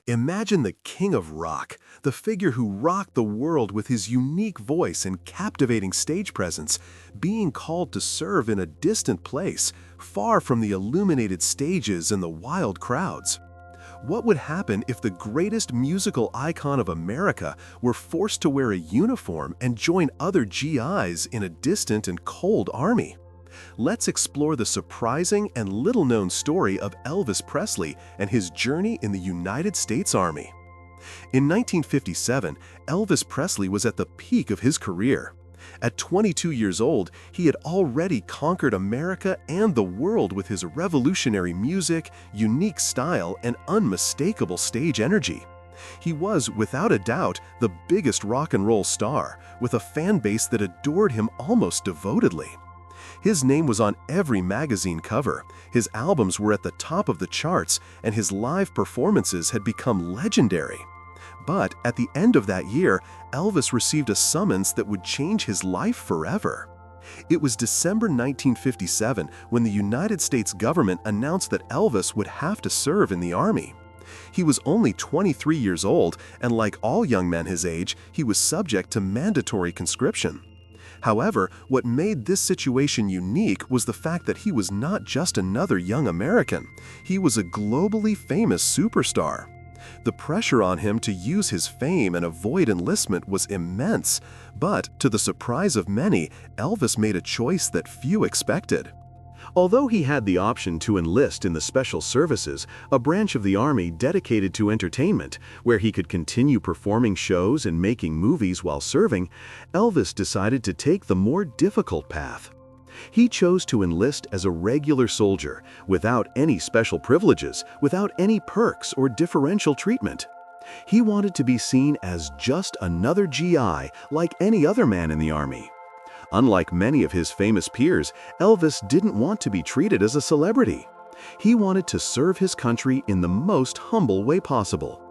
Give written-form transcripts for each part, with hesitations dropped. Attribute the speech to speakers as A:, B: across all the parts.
A: Imagine the king of rock, the figure who rocked the world with his unique voice and captivating stage presence, being called to serve in a distant place, far from the illuminated stages and the wild crowds. What would happen if the greatest musical icon of America were forced to wear a uniform and join other GIs in a distant and cold army? Let's explore the surprising and little-known story of Elvis Presley and his journey in the United States Army. In 1957, Elvis Presley was at the peak of his career. At 22 years old, he had already conquered America and the world with his revolutionary music, unique style, and unmistakable stage energy. He was, without a doubt, the biggest rock and roll star, with a fan base that adored him almost devotedly. His name was on every magazine cover, his albums were at the top of the charts, and his live performances had become legendary. But at the end of that year, Elvis received a summons that would change his life forever. It was December 1957 when the United States government announced that Elvis would have to serve in the Army. He was only 23 years old, and like all young men his age, he was subject to mandatory conscription. However, what made this situation unique was the fact that he was not just another young American. He was a globally famous superstar. The pressure on him to use his fame and avoid enlistment was immense, but to the surprise of many, Elvis made a choice that few expected. Although he had the option to enlist in the Special Services, a branch of the Army dedicated to entertainment, where he could continue performing shows and making movies while serving, Elvis decided to take the more difficult path. He chose to enlist as a regular soldier, without any special privileges, without any perks or differential treatment. He wanted to be seen as just another GI like any other man in the Army. Unlike many of his famous peers, Elvis didn't want to be treated as a celebrity. He wanted to serve his country in the most humble way possible.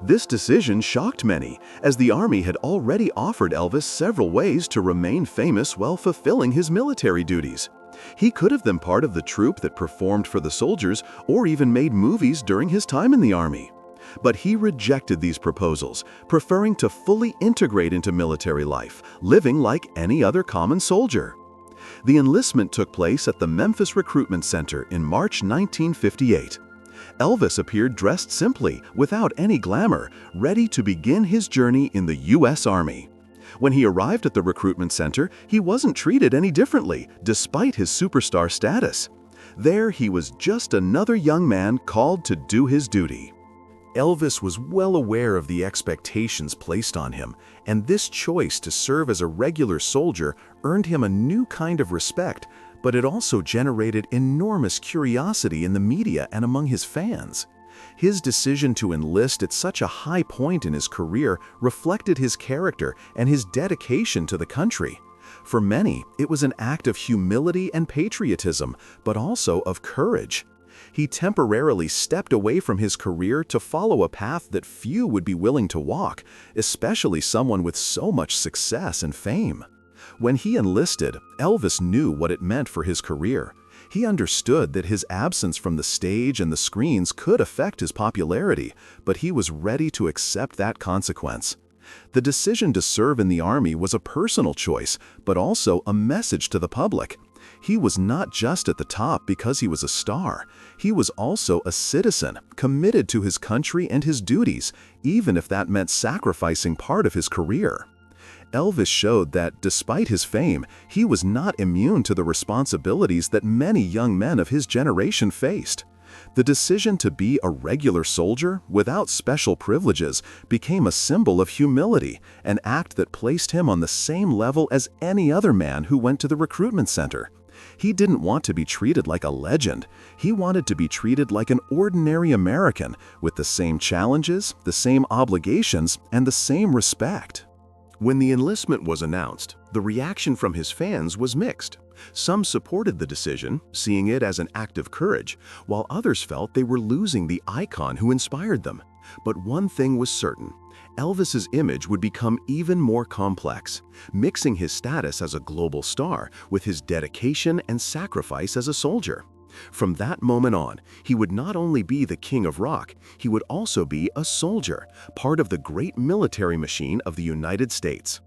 A: This decision shocked many, as the Army had already offered Elvis several ways to remain famous while fulfilling his military duties. He could have been part of the troupe that performed for the soldiers or even made movies during his time in the Army. But he rejected these proposals, preferring to fully integrate into military life, living like any other common soldier. The enlistment took place at the Memphis Recruitment Center in March 1958. Elvis appeared dressed simply, without any glamour, ready to begin his journey in the U.S. Army. When he arrived at the recruitment center, he wasn't treated any differently, despite his superstar status. There he was just another young man called to do his duty. Elvis was well aware of the expectations placed on him, and this choice to serve as a regular soldier earned him a new kind of respect, but it also generated enormous curiosity in the media and among his fans. His decision to enlist at such a high point in his career reflected his character and his dedication to the country. For many, it was an act of humility and patriotism, but also of courage. He temporarily stepped away from his career to follow a path that few would be willing to walk, especially someone with so much success and fame. When he enlisted, Elvis knew what it meant for his career. He understood that his absence from the stage and the screens could affect his popularity, but he was ready to accept that consequence. The decision to serve in the Army was a personal choice, but also a message to the public. He was not just at the top because he was a star. He was also a citizen, committed to his country and his duties, even if that meant sacrificing part of his career. Elvis showed that, despite his fame, he was not immune to the responsibilities that many young men of his generation faced. The decision to be a regular soldier, without special privileges, became a symbol of humility, an act that placed him on the same level as any other man who went to the recruitment center. He didn't want to be treated like a legend. He wanted to be treated like an ordinary American, with the same challenges, the same obligations, and the same respect. When the enlistment was announced, the reaction from his fans was mixed. Some supported the decision, seeing it as an act of courage, while others felt they were losing the icon who inspired them. But one thing was certain: Elvis's image would become even more complex, mixing his status as a global star with his dedication and sacrifice as a soldier. From that moment on, he would not only be the king of rock, he would also be a soldier, part of the great military machine of the United States.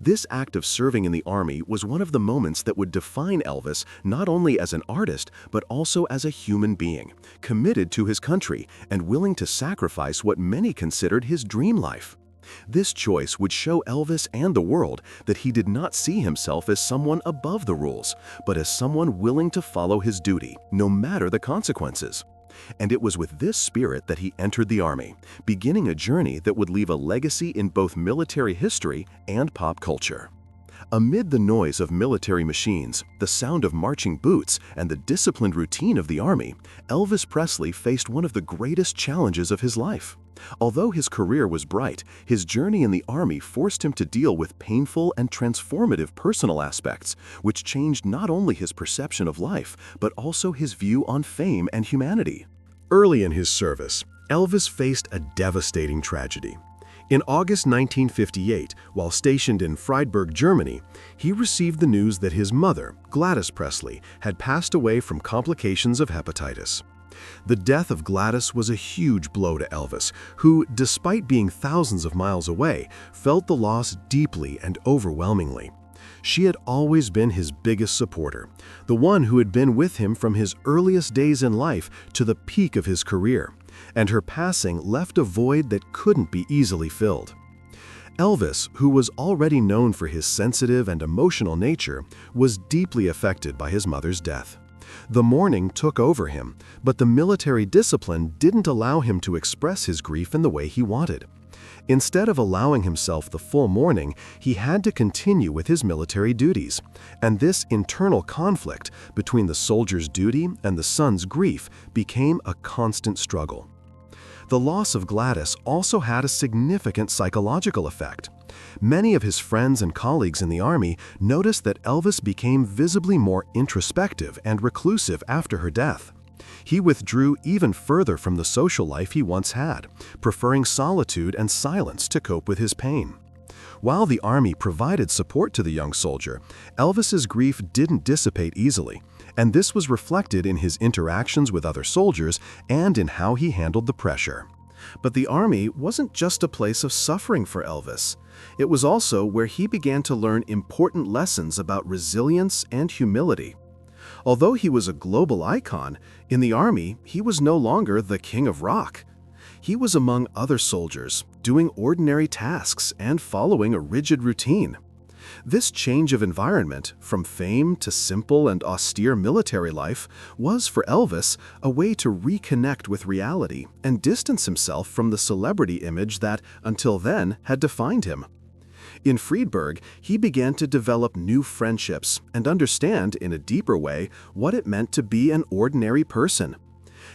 A: This act of serving in the army was one of the moments that would define Elvis not only as an artist, but also as a human being, committed to his country and willing to sacrifice what many considered his dream life. This choice would show Elvis and the world that he did not see himself as someone above the rules, but as someone willing to follow his duty, no matter the consequences. And it was with this spirit that he entered the army, beginning a journey that would leave a legacy in both military history and pop culture. Amid the noise of military machines, the sound of marching boots, and the disciplined routine of the army, Elvis Presley faced one of the greatest challenges of his life. Although his career was bright, his journey in the army forced him to deal with painful and transformative personal aspects, which changed not only his perception of life, but also his view on fame and humanity. Early in his service, Elvis faced a devastating tragedy. In August 1958, while stationed in Freiburg, Germany, he received the news that his mother, Gladys Presley, had passed away from complications of hepatitis. The death of Gladys was a huge blow to Elvis, who, despite being thousands of miles away, felt the loss deeply and overwhelmingly. She had always been his biggest supporter, the one who had been with him from his earliest days in life to the peak of his career, and her passing left a void that couldn't be easily filled. Elvis, who was already known for his sensitive and emotional nature, was deeply affected by his mother's death. The mourning took over him, but the military discipline didn't allow him to express his grief in the way he wanted. Instead of allowing himself the full mourning, he had to continue with his military duties, and this internal conflict between the soldier's duty and the son's grief became a constant struggle. The loss of Gladys also had a significant psychological effect. Many of his friends and colleagues in the army noticed that Elvis became visibly more introspective and reclusive after her death. He withdrew even further from the social life he once had, preferring solitude and silence to cope with his pain. While the army provided support to the young soldier, Elvis's grief didn't dissipate easily, and this was reflected in his interactions with other soldiers and in how he handled the pressure. But the army wasn't just a place of suffering for Elvis. It was also where he began to learn important lessons about resilience and humility. Although he was a global icon, in the army he was no longer the king of rock. He was among other soldiers, doing ordinary tasks and following a rigid routine. This change of environment, from fame to simple and austere military life, was for Elvis a way to reconnect with reality and distance himself from the celebrity image that, until then, had defined him. In Freiburg, he began to develop new friendships and understand, in a deeper way, what it meant to be an ordinary person.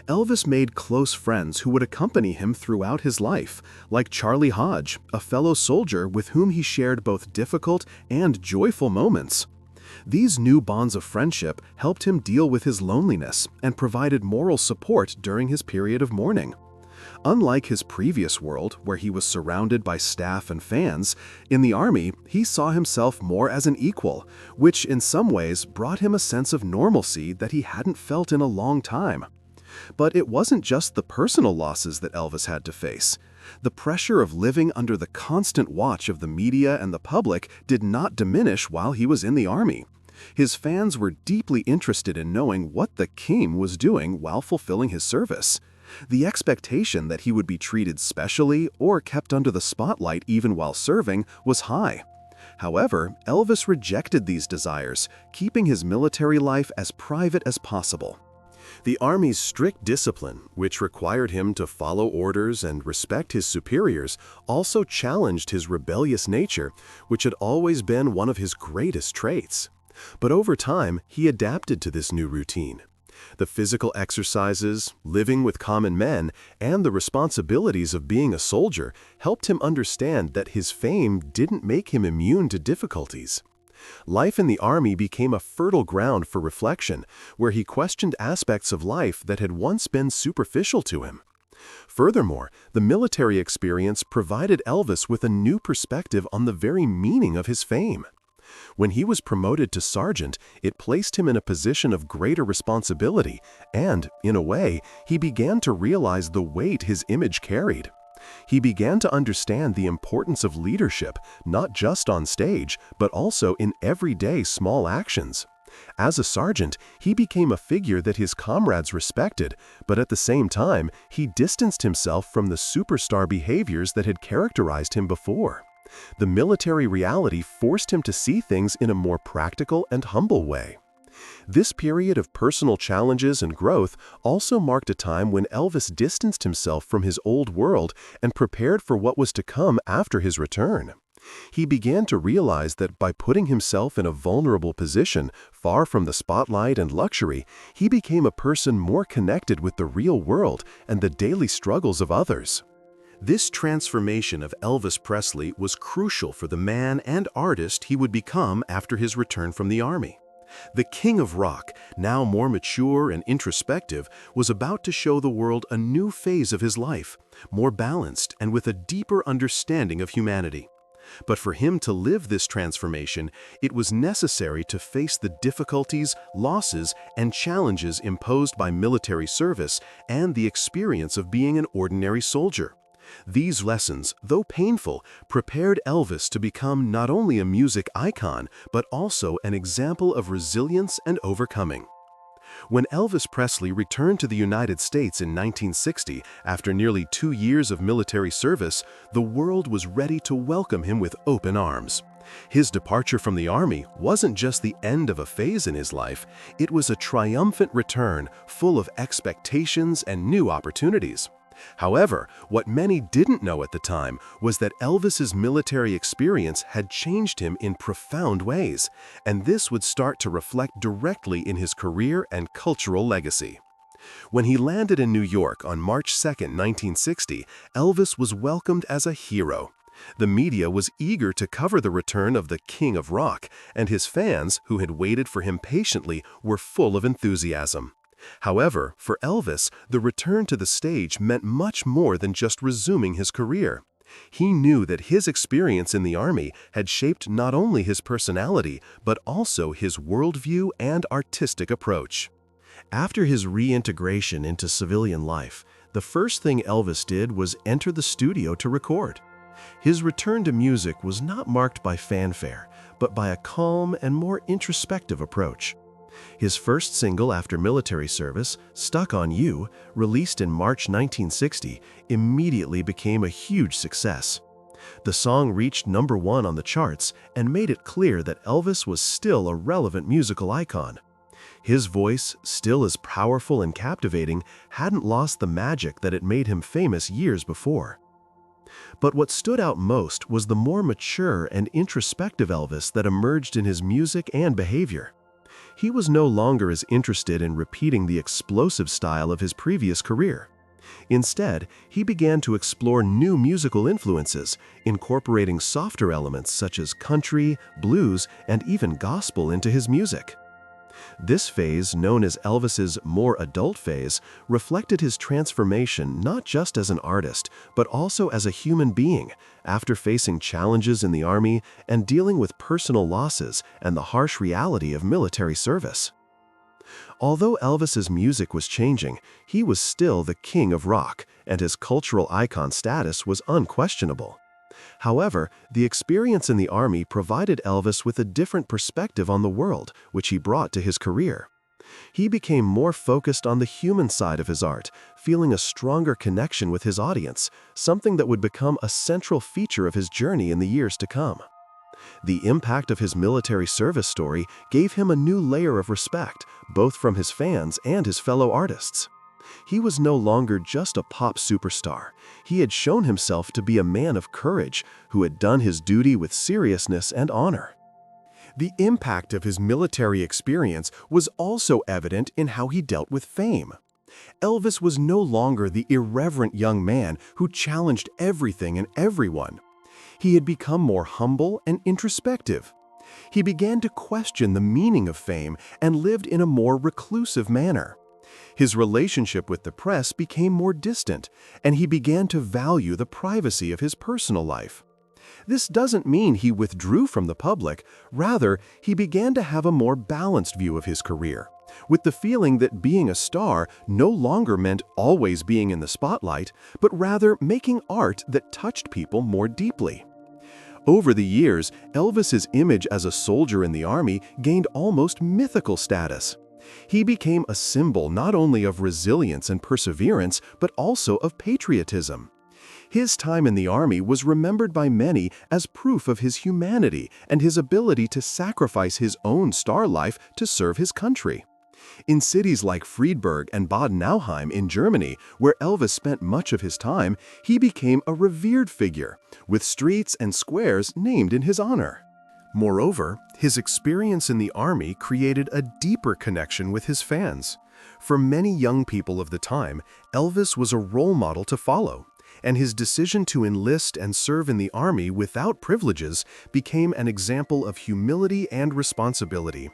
A: Elvis made close friends who would accompany him throughout his life, like Charlie Hodge, a fellow soldier with whom he shared both difficult and joyful moments. These new bonds of friendship helped him deal with his loneliness and provided moral support during his period of mourning. Unlike his previous world, where he was surrounded by staff and fans, in the army he saw himself more as an equal, which in some ways brought him a sense of normalcy that he hadn't felt in a long time. But it wasn't just the personal losses that Elvis had to face. The pressure of living under the constant watch of the media and the public did not diminish while he was in the army. His fans were deeply interested in knowing what the king was doing while fulfilling his service. The expectation that he would be treated specially or kept under the spotlight even while serving was high. However, Elvis rejected these desires, keeping his military life as private as possible. The Army's strict discipline, which required him to follow orders and respect his superiors, also challenged his rebellious nature, which had always been one of his greatest traits. But over time, he adapted to this new routine. The physical exercises, living with common men, and the responsibilities of being a soldier helped him understand that his fame didn't make him immune to difficulties. Life in the Army became a fertile ground for reflection, where he questioned aspects of life that had once been superficial to him. Furthermore, the military experience provided Elvis with a new perspective on the very meaning of his fame. When he was promoted to sergeant, it placed him in a position of greater responsibility, and, in a way, he began to realize the weight his image carried. He began to understand the importance of leadership, not just on stage, but also in everyday small actions. As a sergeant, he became a figure that his comrades respected, but at the same time, he distanced himself from the superstar behaviors that had characterized him before. The military reality forced him to see things in a more practical and humble way. This period of personal challenges and growth also marked a time when Elvis distanced himself from his old world and prepared for what was to come after his return. He began to realize that by putting himself in a vulnerable position, far from the spotlight and luxury, he became a person more connected with the real world and the daily struggles of others. This transformation of Elvis Presley was crucial for the man and artist he would become after his return from the Army. The King of Rock, now more mature and introspective, was about to show the world a new phase of his life, more balanced and with a deeper understanding of humanity. But for him to live this transformation, it was necessary to face the difficulties, losses, and challenges imposed by military service and the experience of being an ordinary soldier. These lessons, though painful, prepared Elvis to become not only a music icon, but also an example of resilience and overcoming. When Elvis Presley returned to the United States in 1960, after nearly 2 years of military service, the world was ready to welcome him with open arms. His departure from the Army wasn't just the end of a phase in his life, it was a triumphant return full of expectations and new opportunities. However, what many didn't know at the time was that Elvis's military experience had changed him in profound ways, and this would start to reflect directly in his career and cultural legacy. When he landed in New York on March 2, 1960, Elvis was welcomed as a hero. The media was eager to cover the return of the King of Rock, and his fans, who had waited for him patiently, were full of enthusiasm. However, for Elvis, the return to the stage meant much more than just resuming his career. He knew that his experience in the Army had shaped not only his personality, but also his worldview and artistic approach. After his reintegration into civilian life, the first thing Elvis did was enter the studio to record. His return to music was not marked by fanfare, but by a calm and more introspective approach. His first single after military service, Stuck on You, released in March 1960, immediately became a huge success. The song reached #1 on the charts and made it clear that Elvis was still a relevant musical icon. His voice, still as powerful and captivating, hadn't lost the magic that had made him famous years before. But what stood out most was the more mature and introspective Elvis that emerged in his music and behavior. He was no longer as interested in repeating the explosive style of his previous career. Instead, he began to explore new musical influences, incorporating softer elements such as country, blues, and even gospel into his music. This phase, known as Elvis's more adult phase, reflected his transformation not just as an artist, but also as a human being, after facing challenges in the Army and dealing with personal losses and the harsh reality of military service. Although Elvis's music was changing, he was still the King of Rock, and his cultural icon status was unquestionable. However, the experience in the Army provided Elvis with a different perspective on the world, which he brought to his career. He became more focused on the human side of his art, feeling a stronger connection with his audience, something that would become a central feature of his journey in the years to come. The impact of his military service story gave him a new layer of respect, both from his fans and his fellow artists. He was no longer just a pop superstar. He had shown himself to be a man of courage who had done his duty with seriousness and honor. The impact of his military experience was also evident in how he dealt with fame. Elvis was no longer the irreverent young man who challenged everything and everyone. He had become more humble and introspective. He began to question the meaning of fame and lived in a more reclusive manner. His relationship with the press became more distant, and he began to value the privacy of his personal life. This doesn't mean he withdrew from the public. Rather, he began to have a more balanced view of his career, with the feeling that being a star no longer meant always being in the spotlight, but rather making art that touched people more deeply. Over the years, Elvis's image as a soldier in the army gained almost mythical status. He became a symbol not only of resilience and perseverance, but also of patriotism. His time in the army was remembered by many as proof of his humanity and his ability to sacrifice his own star life to serve his country. In cities like Friedberg and Bad Nauheim in Germany, where Elvis spent much of his time, he became a revered figure, with streets and squares named in his honor. Moreover, his experience in the army created a deeper connection with his fans. For many young people of the time, Elvis was a role model to follow, and his decision to enlist and serve in the army without privileges became an example of humility and responsibility.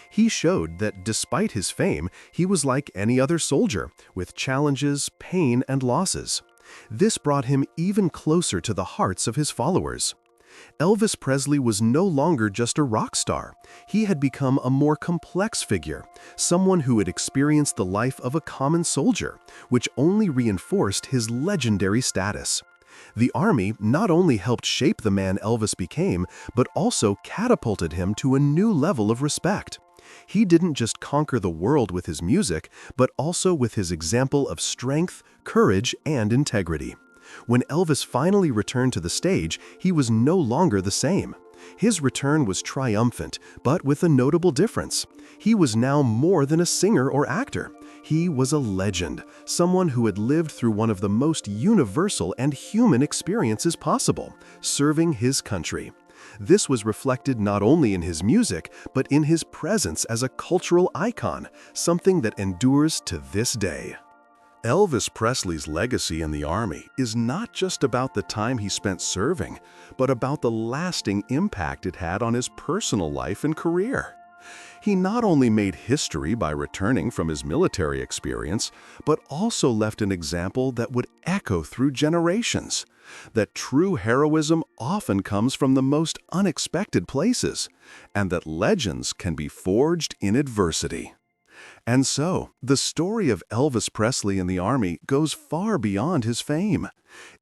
A: He showed that despite his fame, he was like any other soldier, with challenges, pain, and losses. This brought him even closer to the hearts of his followers. Elvis Presley was no longer just a rock star. He had become a more complex figure, someone who had experienced the life of a common soldier, which only reinforced his legendary status. The army not only helped shape the man Elvis became, but also catapulted him to a new level of respect. He didn't just conquer the world with his music, but also with his example of strength, courage, and integrity. When Elvis finally returned to the stage, he was no longer the same. His return was triumphant, but with a notable difference. He was now more than a singer or actor. He was a legend, someone who had lived through one of the most universal and human experiences possible, serving his country. This was reflected not only in his music, but in his presence as a cultural icon, something that endures to this day. Elvis Presley's legacy in the army is not just about the time he spent serving, but about the lasting impact it had on his personal life and career. He not only made history by returning from his military experience, but also left an example that would echo through generations. That true heroism often comes from the most unexpected places, and that legends can be forged in adversity. And so, the story of Elvis Presley in the army goes far beyond his fame.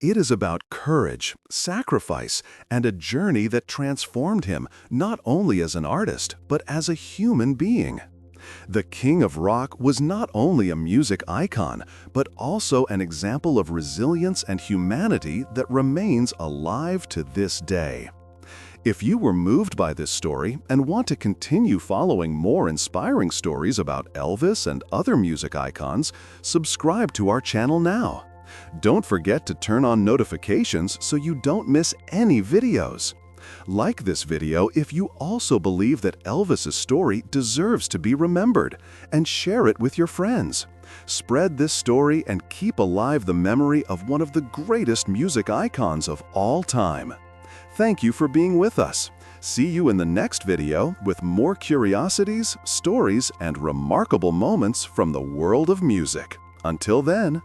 A: It is about courage, sacrifice, and a journey that transformed him not only as an artist, but as a human being. The King of Rock was not only a music icon, but also an example of resilience and humanity that remains alive to this day. If you were moved by this story and want to continue following more inspiring stories about Elvis and other music icons, subscribe to our channel now. Don't forget to turn on notifications so you don't miss any videos. Like this video if you also believe that Elvis's story deserves to be remembered, and share it with your friends. Spread this story and keep alive the memory of one of the greatest music icons of all time. Thank you for being with us. See you in the next video with more curiosities, stories, and remarkable moments from the world of music. Until then,